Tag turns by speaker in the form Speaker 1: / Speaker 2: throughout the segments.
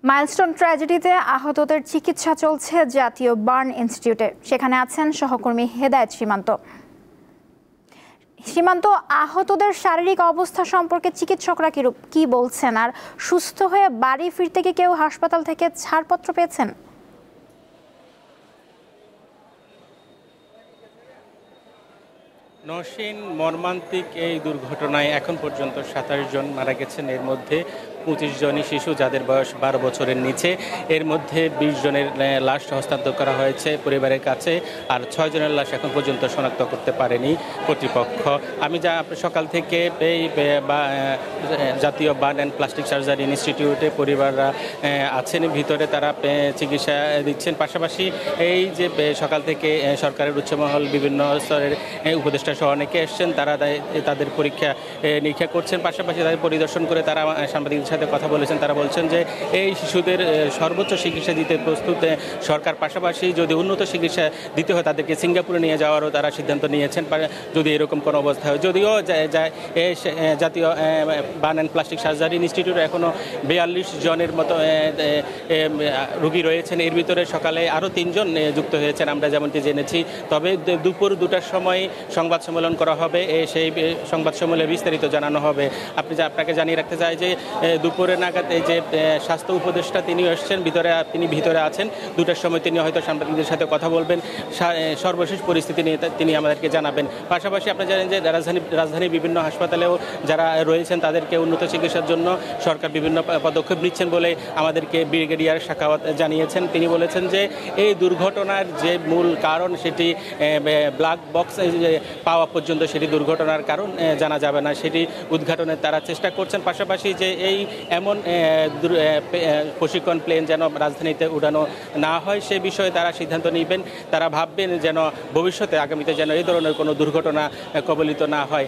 Speaker 1: Milestone ট্র্যাজেডিতে আহতদের চিকিৎসা চলছে জাতীয় বার্ন ইনস্টিটিউটে। সেখানে আছেন সহকর্মী হেদায়েত সীমান্ত। সীমান্ত, আহতদের শারীরিক অবস্থা সম্পর্কে চিকিৎসকরা কি বলছেন, আর সুস্থ হয়ে বাড়ি ফিরতে কি কেউ হাসপাতাল থেকে ছাড়পত্র পেয়েছেন?
Speaker 2: নওশীন, মর্মান্তিক এই দুর্ঘটনায় এখন পর্যন্ত 27 জন মারা গেছেন। এর মধ্যে 25 জনই শিশু, যাদের বয়স 12 বছরের নিচে। এর মধ্যে 20 জনের লাশ হস্তান্তর করা হয়েছে পরিবারের কাছে, আর 6 জনের লাশ এখন পর্যন্ত শনাক্ত করতে পারেনি কর্তৃপক্ষ। আমি সকাল থেকে এই জাতীয় বার্ন অ্যান্ড প্লাস্টিক সার্জারি ইনস্টিটিউটে পরিবাররা আছেন ভিতরে, তারা চিকিৎসা দিচ্ছেন। পাশাপাশি এই যে সকাল থেকে সরকারের উচ্চমহল, বিভিন্ন স্তরের উপদেষ্টা সহ অনেকে এসছেন, তারা তাদের পরীক্ষা নিরীক্ষা করছেন। পাশাপাশি তাদের পরিদর্শন করে তারা সাংবাদিকদের সাথে কথা বলেছেন। তারা বলছেন যে এই শিশুদের সর্বোচ্চ চিকিৎসা দিতে প্রস্তুত সরকার। পাশাপাশি যদি উন্নত চিকিৎসা দিতে হয় তাদেরকে সিঙ্গাপুরে নিয়ে যাওয়ারও তারা সিদ্ধান্ত নিয়েছেন, যদি এরকম কোনো অবস্থা হয়। যদিও জাতীয় বার্ন অ্যান্ড প্লাস্টিক সার্জারি ইনস্টিটিউটে এখনও 42 জনের মতো রোগী রয়েছেন। এর ভিতরে সকালে আরও 3 জন যুক্ত হয়েছেন আমরা যেমনটি জেনেছি। তবে দুপুর 2টার সময় সংবাদ সম্মেলন করা হবে, সেই সংবাদ সম্মেলনে বিস্তারিত জানানো হবে। আপনাকে জানিয়ে রাখতে চাই যে দুপুরে নাগাদ এই যে স্বাস্থ্য উপদেষ্টা তিনি এসছেন তিনি ভিতরে আছেন। 2টার সময় তিনি হয়তো সাংবাদিকদের সাথে কথা বলবেন, সর্বশেষ পরিস্থিতি নিয়ে তিনি আমাদেরকে জানাবেন। পাশাপাশি আপনি জানেন যে রাজধানীর বিভিন্ন হাসপাতালেও যারা রয়েছেন তাদেরকে উন্নত চিকিৎসার জন্য সরকার বিভিন্ন পদক্ষেপ নিচ্ছেন বলে আমাদেরকে ব্রিগেডিয়ার শাখাওয়াত জানিয়েছেন। তিনি বলেছেন যে এই দুর্ঘটনার যে মূল কারণ সেটি ব্ল্যাক বক্স পাওয়া পর্যন্ত সেটি দুর্ঘটনার কারণ জানা যাবে না, সেটি উদ্ঘাটনের তারা চেষ্টা করছেন। পাশাপাশি যে এই এমন প্রশিক্ষণ প্লেন যেন রাজধানীতে উড়ানো না হয় সে বিষয়ে তারা সিদ্ধান্ত নেবেন। তারা ভাববেন যেন ভবিষ্যতে আগামীতে যেন এই ধরনের কোনো দুর্ঘটনা কবলিত না হয়।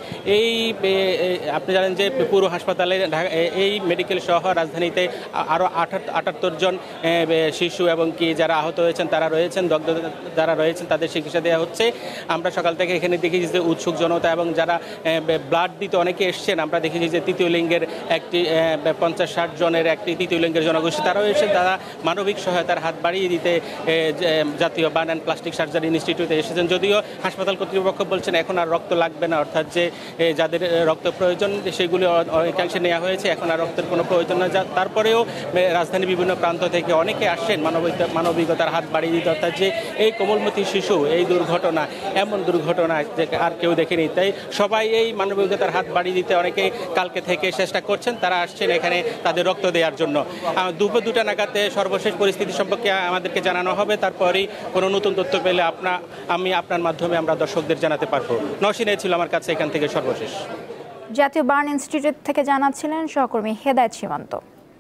Speaker 2: আপনি জানেন যে পুরো হাসপাতালে এই মেডিকেল সহ রাজধানীতে আরও 78 জন শিশু এবং যারা আহত হয়েছেন তারা রয়েছেন, দগ্ধ যারা রয়েছেন তাদের চিকিৎসা দেওয়া হচ্ছে। আমরা সকাল থেকে এখানে দেখেছি যে উৎসুক জনতা এবং যারা ব্লাড দিতে অনেকে এসছেন। আমরা দেখেছি যে তৃতীয় লিঙ্গের একটি 50-60 জনের একটি তৃতীয় লিঙ্গের জনগোষ্ঠী তারাও এসেছেন। তারা মানবিক সহায়তার হাত বাড়িয়ে দিতে জাতীয় বার্ন অ্যান্ড প্লাস্টিক সার্জারি ইনস্টিটিউটে এসেছেন। যদিও হাসপাতাল কর্তৃপক্ষ বলছেন এখন আর রক্ত লাগবে না, অর্থাৎ যে যাদের রক্ত প্রয়োজন সেগুলি অনেকাংশে নেওয়া হয়েছে, এখন আর রক্তের কোনো প্রয়োজন না। তারপরেও রাজধানীর বিভিন্ন প্রান্ত থেকে অনেকে আসছেন মানবিকতার হাত বাড়িয়ে দিতে, অর্থাৎ যে এই কোমলমতি শিশু এই দুর্ঘটনা এমন দুর্ঘটনা যে আর কেউ দেখেনি, তাই সবাই এই মানবিকতার হাত বাড়িয়ে দিতে অনেকে কালকে থেকে চেষ্টা করছেন। তারা আসছেন এখানে তাদের রক্ত দেওয়ার জন্য। দুপুর 2টা নাগাদ সর্বশেষ পরিস্থিতি সম্পর্কে আমাদেরকে জানানো হবে। তারপরেই কোনো নতুন তথ্য পেলে আমি আপনার মাধ্যমে আমরা দর্শকদের জানাতে পারবো। নওশীন ছিল আমার কাছে এখান থেকে সর্বশেষ।
Speaker 1: জাতীয় বার্ন ইনস্টিটিউট থেকে জানাচ্ছিলেন সহকর্মী হেদায়েত সীমান্ত।